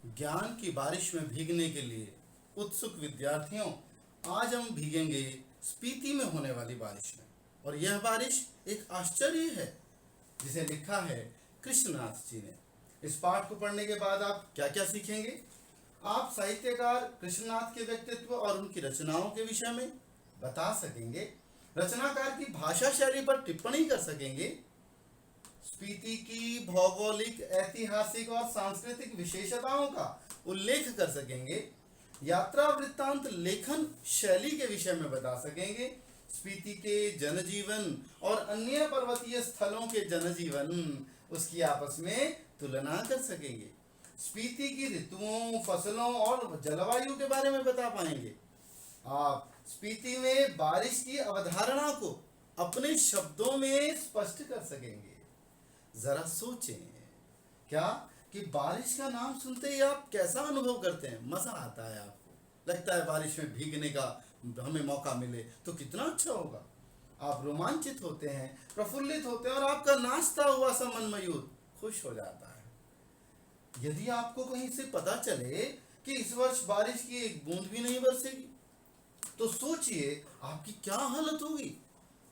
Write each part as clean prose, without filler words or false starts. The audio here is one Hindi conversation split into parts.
ज्ञान की बारिश में भीगने के लिए उत्सुक विद्यार्थियों, आज हम भीगेंगे स्पीति में होने वाली बारिश में। और यह बारिश एक आश्चर्य है जिसे लिखा है कृष्णनाथ जी ने। इस पाठ को पढ़ने के बाद आप क्या क्या सीखेंगे? आप साहित्यकार कृष्णनाथ के व्यक्तित्व और उनकी रचनाओं के विषय में बता सकेंगे, रचनाकार की भाषा शैली पर टिप्पणी कर सकेंगे, स्पीति की भौगोलिक, ऐतिहासिक और सांस्कृतिक विशेषताओं का उल्लेख कर सकेंगे, यात्रा वृत्तांत लेखन शैली के विषय में बता सकेंगे, स्पीति के जनजीवन और अन्य पर्वतीय स्थलों के जनजीवन उसकी आपस में तुलना कर सकेंगे, स्पीति की ऋतुओं, फसलों और जलवायु के बारे में बता पाएंगे। आप स्पीति में बारिश की अवधारणा को अपने शब्दों में स्पष्ट कर सकेंगे। जरा सोचें, क्या कि बारिश का नाम सुनते ही आप कैसा अनुभव करते हैं? मजा आता है आपको, लगता है बारिश में भीगने का हमें मौका मिले तो कितना अच्छा होगा। आप रोमांचित होते हैं, प्रफुल्लित होते हैं और आपका नाचता हुआ सा मन मयूर खुश हो जाता है। यदि आपको कहीं से पता चले कि इस वर्ष बारिश की एक बूंद भी नहीं बरसेगी तो सोचिए आपकी क्या हालत होगी।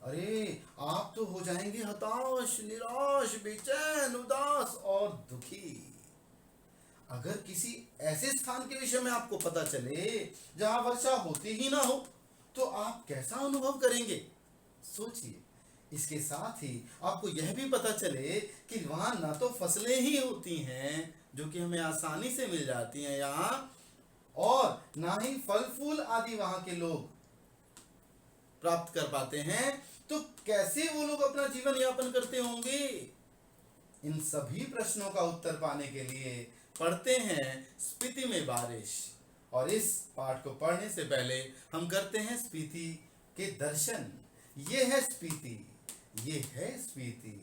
अरे, आप तो हो जाएंगे हताश, निराश, बेचैन, उदास और दुखी। अगर किसी ऐसे स्थान के विषय में आपको पता चले जहां वर्षा होती ही ना हो तो आप कैसा अनुभव करेंगे? सोचिए। इसके साथ ही आपको यह भी पता चले कि वहां ना तो फसलें ही होती हैं जो कि हमें आसानी से मिल जाती हैं यहाँ, और ना ही फल फूल आदि वहां के लोग प्राप्त कर पाते हैं, तो कैसे वो लोग अपना जीवन यापन करते होंगे? इन सभी प्रश्नों का उत्तर पाने के लिए पढ़ते हैं स्पीति में बारिश। और इस पाठ को पढ़ने से पहले हम करते हैं स्पीति के दर्शन। ये है स्पीति, ये है स्पीति।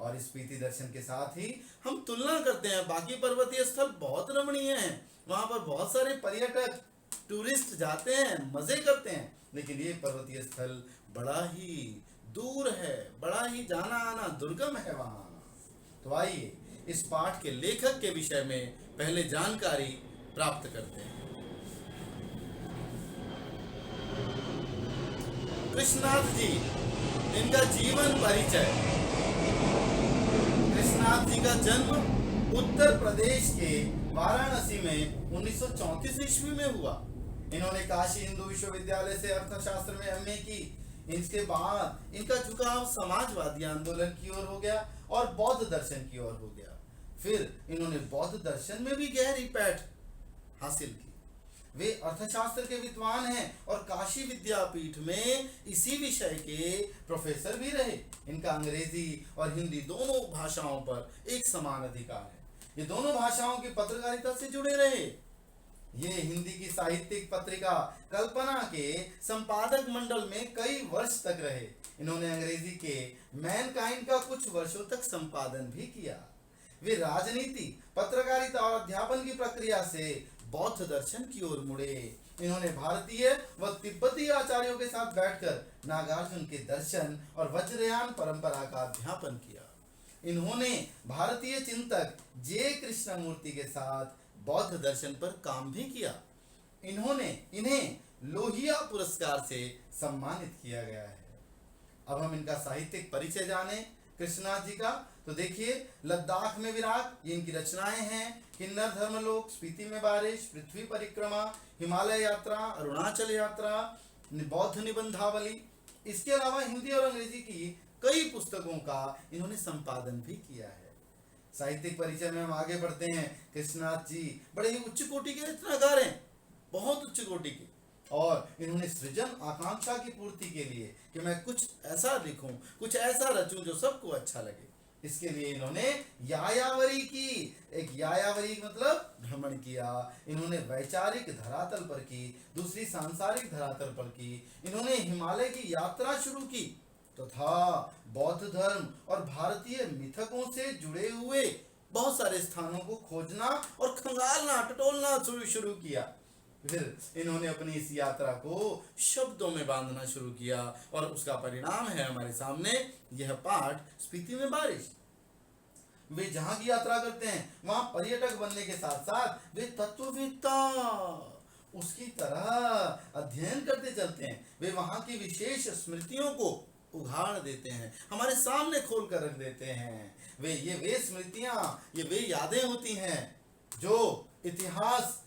और इस स्पीति दर्शन के साथ ही हम तुलना करते हैं। बाकी पर्वतीय स्थल बहुत रमणीय हैं, वहां पर बहुत सारे पर्यटक, टूरिस्ट जाते हैं, मजे करते हैं, लेकिन ये पर्वतीय स्थल बड़ा ही दूर है, बड़ा ही जाना आना दुर्गम है वहां। तो आइए इस पाठ के लेखक के विषय में पहले जानकारी प्राप्त करते हैं। कृष्णनाथ जी, इनका जीवन परिचय। कृष्णनाथ जी का जन्म उत्तर प्रदेश के वाराणसी में 1934 ईस्वी में हुआ। इन्होंने काशी हिंदू विश्वविद्यालय से अर्थशास्त्र में एमए की। इसके बाद इनका झुकाव समाजवादी आंदोलन की ओर हो गया और बौद्ध दर्शन की ओर हो गया। फिर इन्होंने बौद्ध दर्शन में भी गहरी पैठ हासिल की। वे अर्थशास्त्र के विद्वान हैं और काशी विद्यापीठ में इसी विषय के प्रोफेसर भी रहे। इनका अंग्रेजी और हिंदी दोनों भाषाओं पर एक समान अधिकार है। ये दोनों भाषाओं की पत्रकारिता से जुड़े रहे। ये हिंदी की साहित्यिक पत्रिका कल्पना के संपादक मंडल में कई वर्ष तक रहे। इन्होंने अंग्रेजी के मैनकाइंड का कुछ वर्षों तक संपादन भी किया। वे राजनीति, पत्रकारिता और अध्यापन की प्रक्रिया से बौद्ध दर्शन की ओर मुड़े। इन्होंने भारतीय व तिब्बती आचार्यों के साथ बैठकर नागार्जुन के दर्शन और वज्रयान परंपरा का अध्यापन किया। इन्होंने भारतीय चिंतक जे कृष्णमूर्ति के साथ बौद्ध दर्शन पर काम भी किया। इन्हें लोहिया पुरस्कार से सम्मानित किया गया है। अब हम इनका साहित्यिक परिचय जाने कृष्णनाथ जी का। तो देखिए, लद्दाख में विराग, ये इनकी रचनाएं हैं। किन्नर धर्मलोक, स्पीति में बारिश, पृथ्वी परिक्रमा, हिमालय यात्रा, अरुणाचल यात्रा, बौद्ध निबंधावली। इसके अलावा हिंदी और अंग्रेजी की कई पुस्तकों का इन्होंने संपादन भी किया है। साहित्यिक परिचय में हम आगे बढ़ते हैं। कृष्णनाथ जी बड़े ही उच्च कोटि के रचनाकार हैं, बहुत उच्च कोटि के। और इन्होंने सृजन आकांक्षा की पूर्ति के लिए कि मैं कुछ ऐसा लिखूं, कुछ ऐसा रचूं जो सबको अच्छा लगे, इसके लिए इन्होंने यायावरी की। एक यायावरी मतलब भ्रमण किया। इन्होंने वैचारिक धरातल पर की, दूसरी सांसारिक धरातल पर की। इन्होंने हिमालय की यात्रा शुरू की तथा बौद्ध धर्म और भारतीय मिथकों से जुड़े हुए बहुत सारे स्थानों को खोजना और खंगालना, टटोलना शुरू किया। फिर इन्होंने अपनी इस यात्रा को शब्दों में बांधना शुरू किया और उसका परिणाम है हमारे सामने यह पाठ स्पीति में बारिश। वे जहां की यात्रा करते हैं वहां पर्यटक बनने के साथ साथ वे तत्ववेत्ता उसकी तरह अध्ययन करते चलते हैं। वे वहां की विशेष स्मृतियों को उघाड़ देते हैं, हमारे सामने खोल कर रख देते हैं। वे स्मृतियां, ये वे यादें होती हैं जो इतिहास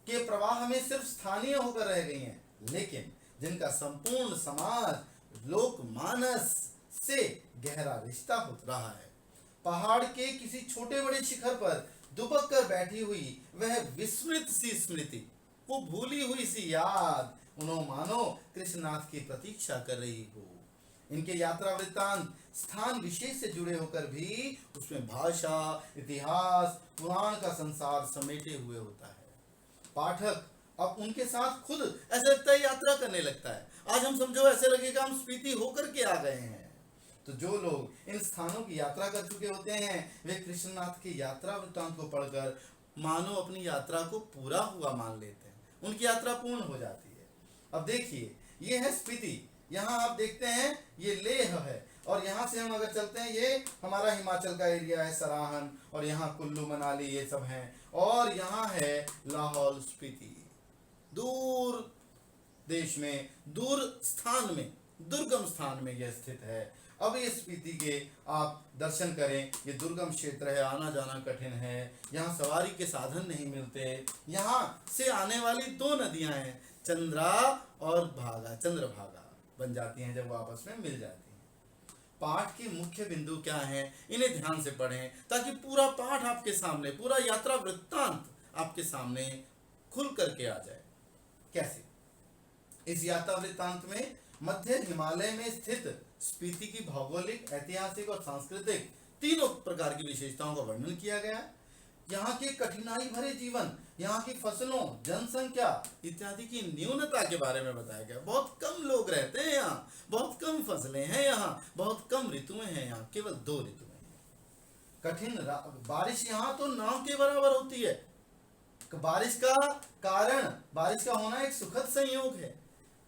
के प्रवाह में सिर्फ स्थानीय होकर रह गई हैं, लेकिन जिनका संपूर्ण समाज लोकमानस से गहरा रिश्ता हो रहा है। पहाड़ के किसी छोटे बड़े शिखर पर दुबक कर बैठी हुई वह विस्मृत सी स्मृति, वो भूली हुई सी याद, उन्हों मानो कृष्णनाथ की प्रतीक्षा कर रही हो। इनके यात्रा वृत्तांत स्थान विशेष से जुड़े होकर भी उसमें भाषा, इतिहास, पुराण का संसार समेटे हुए होता है। पाठक अब उनके साथ खुद ऐसा लगता है यात्रा करने लगता है। आज हम समझो ऐसे लगेगा हम स्पीति होकर के आ गए हैं। तो जो लोग इन स्थानों की यात्रा कर चुके होते हैं वे कृष्णनाथ की यात्रा वृत्तांत को पढ़कर मानो अपनी यात्रा को पूरा हुआ मान लेते हैं, उनकी यात्रा पूर्ण हो जाती है। अब देखिए ये है स्पीति, यहाँ आप देखते हैं ये लेह है, और यहाँ से हम अगर चलते हैं ये हमारा हिमाचल का एरिया है, सराहन, और यहाँ कुल्लू मनाली ये सब हैं, और यहाँ है लाहौल स्पीति। दूर देश में, दूर स्थान में, दुर्गम स्थान में यह स्थित है। अब ये स्पीति के आप दर्शन करें, ये दुर्गम क्षेत्र है, आना जाना कठिन है, यहाँ सवारी के साधन नहीं मिलते। यहाँ से आने वाली दो नदियां हैं, चंद्रा और भागा, चंद्रभागा बन जाती हैं जब वो आपस में मिल जाती हैं। पाठ के मुख्य बिंदु क्या हैं, इन्हें ध्यान से पढ़ें ताकि पूरा पाठ आपके सामने, पूरा यात्रा वृत्तांत आपके सामने खुल करके आ जाए। कैसे? इस यात्रा वृत्तांत में मध्य हिमालय में स्थित स्पीति की भौगोलिक, ऐतिहासिक और सांस्कृतिक तीनों प्रकार की विशेषताओं का वर्णन किया गया। यहाँ के कठिनाई भरे जीवन, यहाँ की फसलों, जनसंख्या इत्यादि की न्यूनता के बारे में बताया गया। बहुत कम लोग रहते हैं यहाँ, बहुत कम फसलें हैं यहाँ, बहुत कम ऋतुएं हैं यहाँ, केवल 2 ऋतुएं हैं। कठिन बारिश यहाँ तो नाव के बराबर होती है। बारिश का होना एक सुखद संयोग है।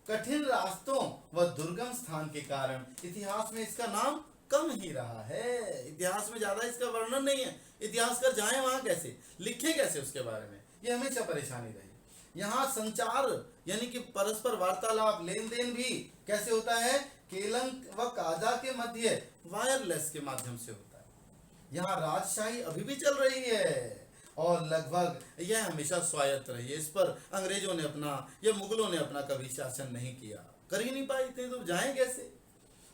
कठिन रास्तों व दुर्गम स्थान के कारण इतिहास में इसका नाम कम ही रहा है। इतिहास में ज्यादा इसका वर्णन नहीं है। इतिहासकार जाए वहां कैसे, लिखे कैसे उसके बारे में, ये हमेशा परेशानी रही। यहाँ संचार यानी कि परस्पर वार्तालाप, लेन देन भी कैसे होता है, केलंग व काजा के मध्य वायरलेस के माध्यम से होता है। यहाँ राजशाही अभी भी चल रही है और लगभग यह हमेशा स्वायत्त रही है। इस पर अंग्रेजों ने अपना या मुगलों ने अपना कभी शासन नहीं किया, कर ही नहीं पाए, इतने तो जाएं कैसे।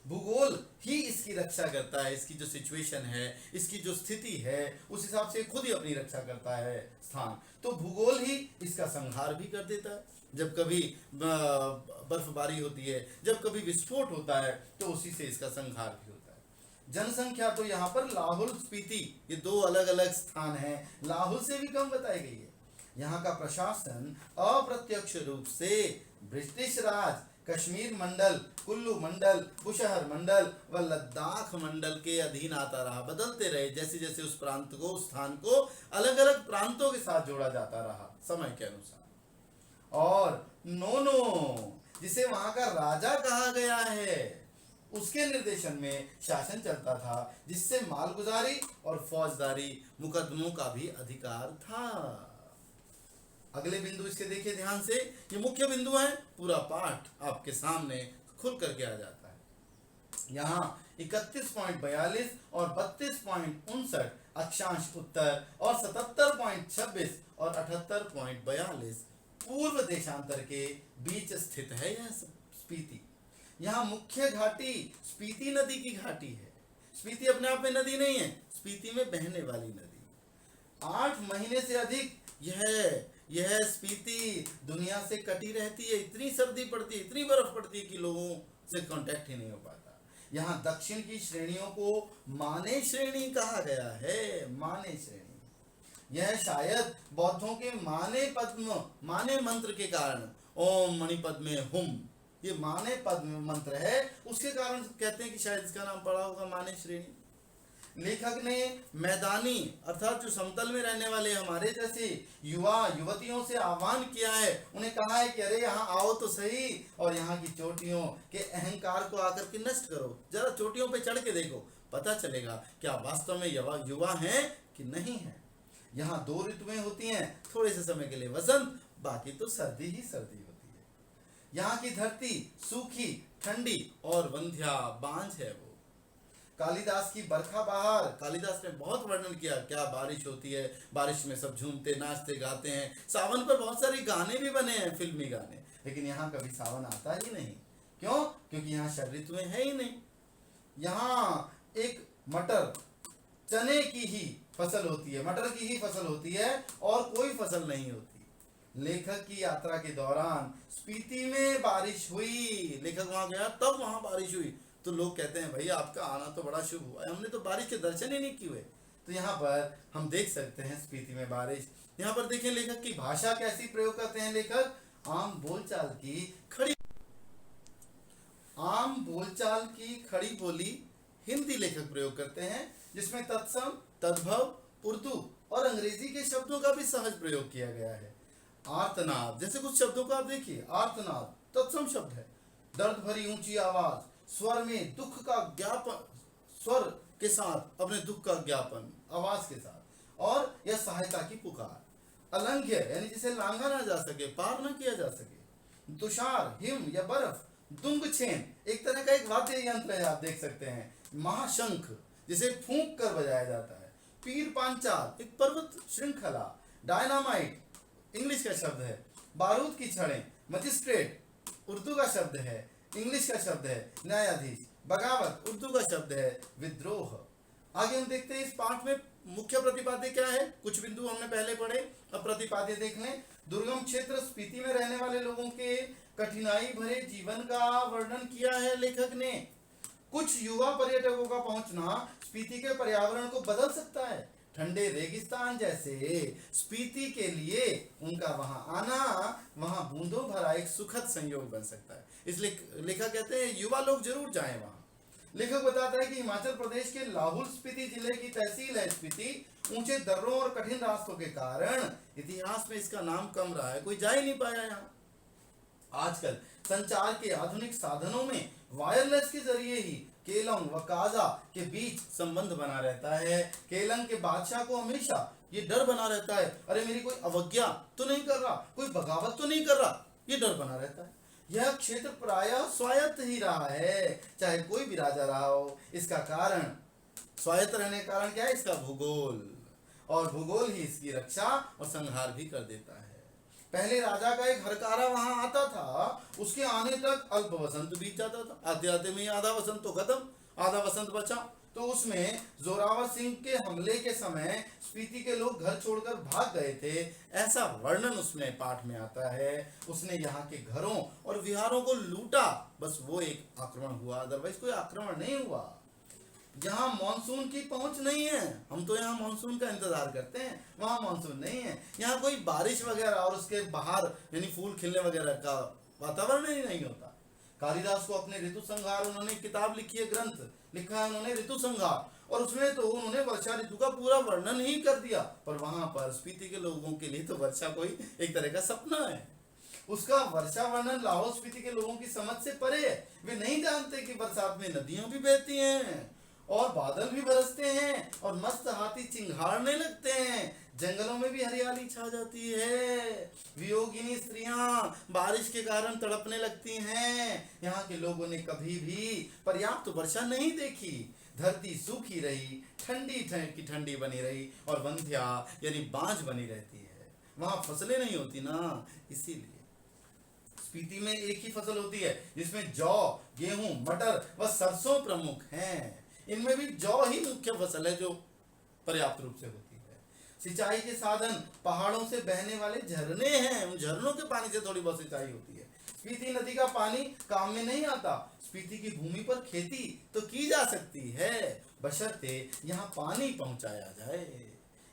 भूगोल ही इसकी रक्षा करता है, इसकी जो सिचुएशन है, इसकी जो स्थिति है, उस हिसाब से खुद ही अपनी रक्षा करता है स्थान। तो भूगोल ही इसका संहार भी कर देता है। जब कभी बर्फबारी होती है, जब कभी विस्फोट होता है, तो उसी से इसका संहार भी होता है। जनसंख्या तो यहाँ पर लाहौल स्पीति, ये 2 अलग अलग स्थान हैं, लाहौल से भी कम बताई गई है। यहाँ का प्रशासन अप्रत्यक्ष रूप से ब्रिटिश राज, कश्मीर मंडल, कुल्लू मंडल, बुशहर मंडल व लद्दाख मंडल के अधीन आता रहा, बदलते रहे जैसे जैसे उस प्रांत को, उस स्थान को अलग अलग प्रांतों के साथ जोड़ा जाता रहा समय के अनुसार। और नोनो, जिसे वहां का राजा कहा गया है, उसके निर्देशन में शासन चलता था, जिससे मालगुजारी और फौजदारी मुकदमों का भी अधिकार था। अगले बिंदु इसके देखिए ध्यान से, ये मुख्य बिंदु है, पूरा पाठ आपके सामने खुल करके आ जाता है। यहाँ 31.42 और 32.59 अक्षांश उत्तर और 77.26 और 78.42 पूर्व देशांतर के बीच स्थित है यह स्पीति। यहाँ मुख्य घाटी स्पीति नदी की घाटी है। स्पीति अपने आप में नदी नहीं है, स्पीति में बहने वाली नदी। 8 महीने से अधिक यह स्पीति दुनिया से कटी रहती है। इतनी सर्दी पड़ती है, इतनी बर्फ पड़ती है कि लोगों से कांटेक्ट ही नहीं हो पाता। यहाँ दक्षिण की श्रेणियों को माने श्रेणी कहा गया है, माने श्रेणी। यह शायद बौद्धों के माने मंत्र के कारण, ओम मणि पद्मे हुम, ये माने पद्म मंत्र है, उसके कारण कहते हैं कि शायद इसका नाम पड़ा होगा माने श्रेणी। लेखक ने मैदानी अर्थात जो समतल में रहने वाले हमारे जैसे युवा युवतियों से आह्वान किया है, उन्हें कहा है कि अरे यहाँ आओ तो सही और यहाँ की चोटियों के अहंकार को आकर के नष्ट करो, जरा चोटियों पे चढ़ के देखो, पता चलेगा कि आप वास्तव में युवा हैं कि नहीं हैं। यहाँ 2 ऋतुएं होती हैं, थोड़े से समय के लिए वसंत, बाकी तो सर्दी ही सर्दी होती है। यहाँ की धरती सूखी, ठंडी और वंध्या बांझ है। वो कालिदास की बरखा बहार, कालिदास ने बहुत वर्णन किया, क्या बारिश होती है, बारिश में सब झूमते नाचते गाते हैं। सावन पर बहुत सारे गाने भी बने हैं, फिल्मी गाने, लेकिन यहाँ कभी सावन आता ही नहीं। क्यों? क्योंकि यहाँ षड ऋतुएं है ही नहीं। यहाँ एक मटर, चने की ही फसल होती है, मटर की ही फसल होती है और कोई फसल नहीं होती। लेखक की यात्रा के दौरान स्पीति में बारिश हुई, लेखक वहां गया तब वहां बारिश हुई, तो लोग कहते हैं भाई आपका आना तो बड़ा शुभ हुआ है, हमने तो बारिश के दर्शन ही नहीं किए। तो यहाँ पर हम देख सकते हैं स्पीति में बारिश। यहाँ पर देखें लेखक की भाषा कैसी प्रयोग करते हैं लेखक, आम बोलचाल की खड़ी बोली हिंदी लेखक प्रयोग करते हैं, जिसमें तत्सम, तद्भव, उर्दू और अंग्रेजी के शब्दों का भी सहज प्रयोग किया गया है। आर्तनाद, जैसे कुछ शब्दों को आप देखिए, आर्तनाद तत्सम शब्द है। दर्द भरी ऊंची आवाज, स्वर में दुख का ज्ञापन, स्वर के साथ अपने दुख का ज्ञापन आवाज के साथ, और यह सहायता की पुकार। अलंघ्य यानी जिसे लांघा ना जा सके, पार ना किया जा सके। तुषार, हिम या बर्फ। दुंगछेन एक तरह का एक वाद्य यंत्र है, आप देख सकते हैं। महाशंख जिसे फूंक कर बजाया जाता है। पीर पांचाल एक पर्वत श्रृंखला। डायनामाइट इंग्लिश का शब्द है। बारूद की छड़ें। मजिस्ट्रेट उर्दू का शब्द है, इंग्लिश का शब्द है। न्यायाधीश। बगावत उर्दू का शब्द है। विद्रोह। आगे हम देखते हैं इस पाठ में मुख्य प्रतिपाद्य क्या है। कुछ बिंदु हमने पहले पढ़े, अब प्रतिपाद्य देख लें। दुर्गम क्षेत्र स्पीति में रहने वाले लोगों के कठिनाई भरे जीवन का वर्णन किया है लेखक ने। कुछ युवा पर्यटकों का पहुंचना स्पीति के पर्यावरण को बदल सकता है। ठंडे रेगिस्तान जैसे स्पीति के लिए उनका वहां आना, वहां बूंदों भरा एक सुखद संयोग बन सकता है। इसलिए लेखक कहते हैं युवा लोग जरूर जाएं वहां। लेखक बताता है कि हिमाचल प्रदेश के लाहौल स्पीति जिले की तहसील है स्पीति। ऊंचे दर्रों और कठिन रास्तों के कारण इतिहास में इसका नाम कम रहा है, कोई जा ही नहीं पाया यहाँ। आजकल संचार के आधुनिक साधनों में वायरलेस के जरिए ही केलंग व काजा के बीच संबंध बना रहता है। केलंग के बादशाह को हमेशा ये डर बना रहता है, अरे मेरी कोई अवज्ञा तो नहीं कर रहा, कोई बगावत तो नहीं कर रहा, ये डर बना रहता है। यह क्षेत्र प्रायः स्वायत्त ही रहा है, चाहे कोई भी राजा रहा हो। इसका कारण, स्वायत्त रहने का कारण क्या है, इसका भूगोल, और भूगोल ही इसकी रक्षा और संहार भी कर देता है। पहले राजा का एक हरकारा वहां आता था, उसके आने तक अल्प वसंत बीत जाता था। आते आते में आधा वसंत तो खत्म, आधा वसंत बचा। तो उसमें जोरावर सिंह के हमले के समय स्पीति के लोग घर छोड़कर भाग गए थे, ऐसा वर्णन उसमें पाठ में आता है। उसने यहाँ के घरों और विहारों को लूटा, बस वो एक आक्रमण हुआ, अदरवाइज कोई आक्रमण नहीं हुआ। यहाँ मानसून की पहुंच नहीं है, हम तो यहाँ मानसून का इंतजार करते हैं, वहां मानसून नहीं है। यहाँ कोई बारिश वगैरह और उसके बाहर यानी फूल खिलने वगैरह का वातावरण ही नहीं होता। कालिदास को अपने ऋतु संहार, उन्होंने किताब लिखी है, ग्रंथ लिखा है उन्होंने ऋतु संहार, और उसमें तो उन्होंने वर्षा ऋतु का पूरा वर्णन ही कर दिया। पर वहां पर स्पीति के लोगों के लिए तो वर्षा कोई एक तरह का सपना है। उसका वर्षा वर्णन लाहौल स्पीति के लोगों की समझ से परे है। वे नहीं जानते कि बरसात में नदियां भी बहती हैं और बादल भी बरसते हैं और मस्त हाथी चिंघाड़ने लगते हैं, जंगलों में भी हरियाली छा जाती है। वियोगिनी स्त्रियां बारिश के कारण तड़पने लगती हैं। यहाँ के लोगों ने कभी भी पर्याप्त वर्षा नहीं देखी। धरती सूखी रही, ठंडी बनी रही, और वंध्या यानी बांझ बनी रहती है। वहां फसलें नहीं होती ना, इसीलिए स्पीति में एक ही फसल होती है, जिसमें जौ, गेहूं, मटर व सरसों प्रमुख हैं। इनमें भी जौ ही मुख्य फसल है जो पर्याप्त रूप से होती है। सिंचाई के साधन पहाड़ों से बहने वाले झरने हैं, उन झरनों के पानी से थोड़ी बहुत सिंचाई होती है। स्पीति नदी का पानी काम में नहीं आता। स्पीति की भूमि पर खेती तो की जा सकती है, बशर्ते यहाँ पानी पहुंचाया जाए।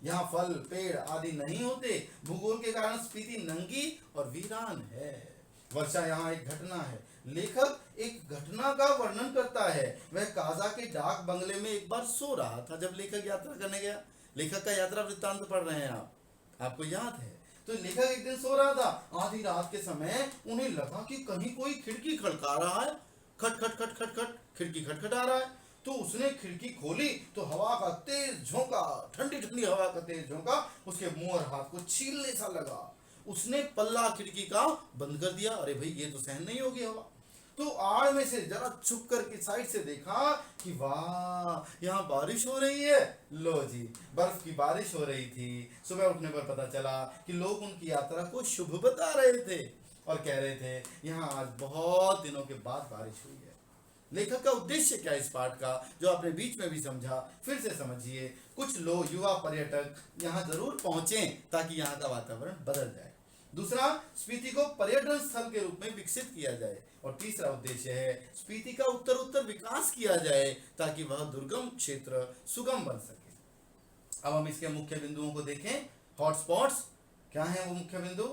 यहाँ फल पेड़ आदि नहीं होते। भूगोल के कारण स्पीति नंगी और वीरान है। वर्षा यहाँ एक घटना है। लेखक एक घटना का वर्णन करता है। वह काजा के डाक बंगले में एक बार सो रहा था जब लेखक यात्रा करने गया। लेखक का यात्रा वृत्तांत पढ़ रहे हैं आप, आपको याद है। तो लेखक एक दिन सो रहा था, आधी रात के समय उन्हें लगा कि कहीं कोई खिड़की खड़का रहा है। खट खट खट खट खट खिड़की खटखटा रहा है। तो उसने खिड़की खोली तो हवा का तेज झोंका, ठंडी ठंडी हवा का तेज झोंका उसके मुंह और हाथ को छीलने सा लगा। उसने पल्ला खिड़की का बंद कर दिया। अरे भाई ये तो सहन नहीं होगी हवा। तो आड़ में से जरा छुप करके साइड से देखा कि वाह यहाँ बारिश हो रही है। लो जी, बर्फ की बारिश हो रही थी। सुबह उठने पर पता चला कि लोग उनकी यात्रा को शुभ बता रहे थे और कह रहे थे यहाँ आज बहुत दिनों के बाद बारिश हुई है। लेखक का उद्देश्य क्या इस पाठ का, जो आपने बीच में भी समझा, फिर से समझिए। कुछ लोग, युवा पर्यटक यहाँ जरूर पहुंचे ताकि यहाँ का वातावरण बदल जाए। दूसरा, स्पीति को पर्यटन स्थल के रूप में विकसित किया जाए। और तीसरा उद्देश्य है स्पीति का उत्तर उत्तर विकास किया जाए ताकि वह दुर्गम क्षेत्र सुगम बन सके। अब हम इसके मुख्य बिंदुओं को देखें। हॉटस्पॉट्स क्या है वो मुख्य बिंदु,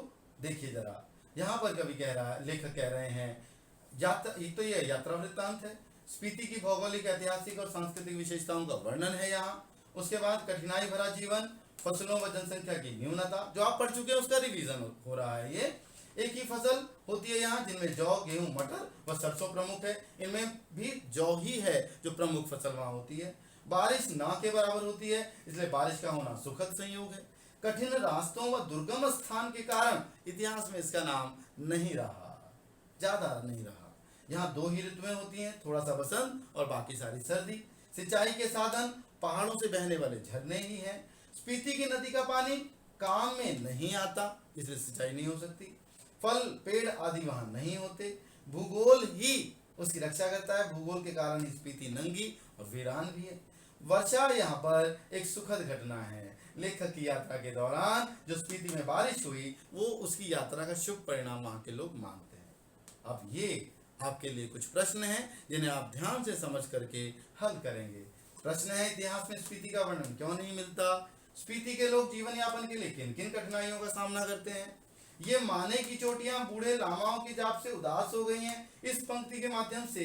देखिए जरा। यहाँ पर कवि कह रहा है, लेखक कह रहे हैं, यात्रा, एक तो यह यात्रा वृत्तांत है। स्पीति की भौगोलिक, ऐतिहासिक और सांस्कृतिक विशेषताओं का वर्णन है यहाँ। उसके बाद कठिनाई भरा जीवन, फसलों व जनसंख्या की न्यूनता, जो आप पढ़ चुके हैं उसका रिवीजन हो रहा है। ये एक ही फसल होती है यहाँ, जिनमें जौ, गेहूं, मटर व सरसों प्रमुख है। इनमें भी जौ ही है जो प्रमुख फसल वहां होती है। बारिश ना के बराबर होती है, इसलिए बारिश का होना सुखद संयोग है। कठिन रास्तों व दुर्गम स्थान के कारण इतिहास में इसका नाम नहीं रहा, ज्यादा नहीं रहा। यहाँ दो ही ऋतुएं होती हैं, थोड़ा सा बसंत और बाकी सारी सर्दी। सिंचाई के साधन पहाड़ों से बहने वाले झरने ही हैं। स्पीति की नदी का पानी काम में नहीं आता, इसलिए सिंचाई नहीं हो सकती। फल, पेड़ आदि वहां नहीं होते। भूगोल ही उसकी रक्षा करता है। भूगोल के कारण ही स्पीति नंगी और वीरान भी है। वर्षा यहाँ पर एक सुखद घटना है। लेखक की यात्रा के दौरान जो स्पीति में बारिश हुई, वो उसकी यात्रा का शुभ परिणाम वहां के लोग मानते हैं। अब ये आपके लिए कुछ प्रश्न हैं जिन्हें आप ध्यान से समझ करके हल करेंगे। प्रश्न है, इतिहास में स्पीति का वर्णन क्यों नहीं मिलता? स्पीति के लोग जीवन यापन के लिए किन किन कठिनाइयों का सामना करते हैं? ये माने की चोटियां बूढ़े लामाओं की जाप से उदास हो गई हैं। इस पंक्ति के माध्यम से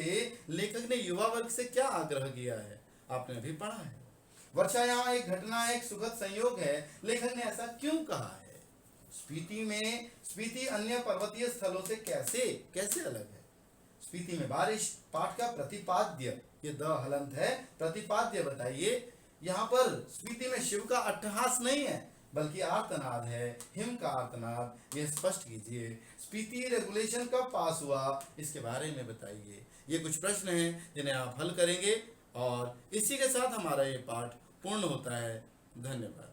लेखक ने युवा वर्ग से क्या आग्रह किया है, आपने अभी पढ़ा है। वर्षा यहाँ एक घटना है, एक सुखद संयोग है। लेखक ने ऐसा क्यों कहा है? स्पीति अन्य पर्वतीय स्थलों से कैसे कैसे अलग है? स्पीति में बारिश, पाठ का प्रतिपाद्य, ये द हलंत है, प्रतिपाद्य बताइए। यहाँ पर स्पीति में शिव का अट्टहास नहीं है, बल्कि आर्तनाद है, हिम का आर्तनाद। ये स्पष्ट कीजिए। स्पीति रेगुलेशन कब पास हुआ, इसके बारे में बताइए। ये कुछ प्रश्न हैं जिन्हें आप हल करेंगे और इसी के साथ हमारा ये पाठ पूर्ण होता है। धन्यवाद।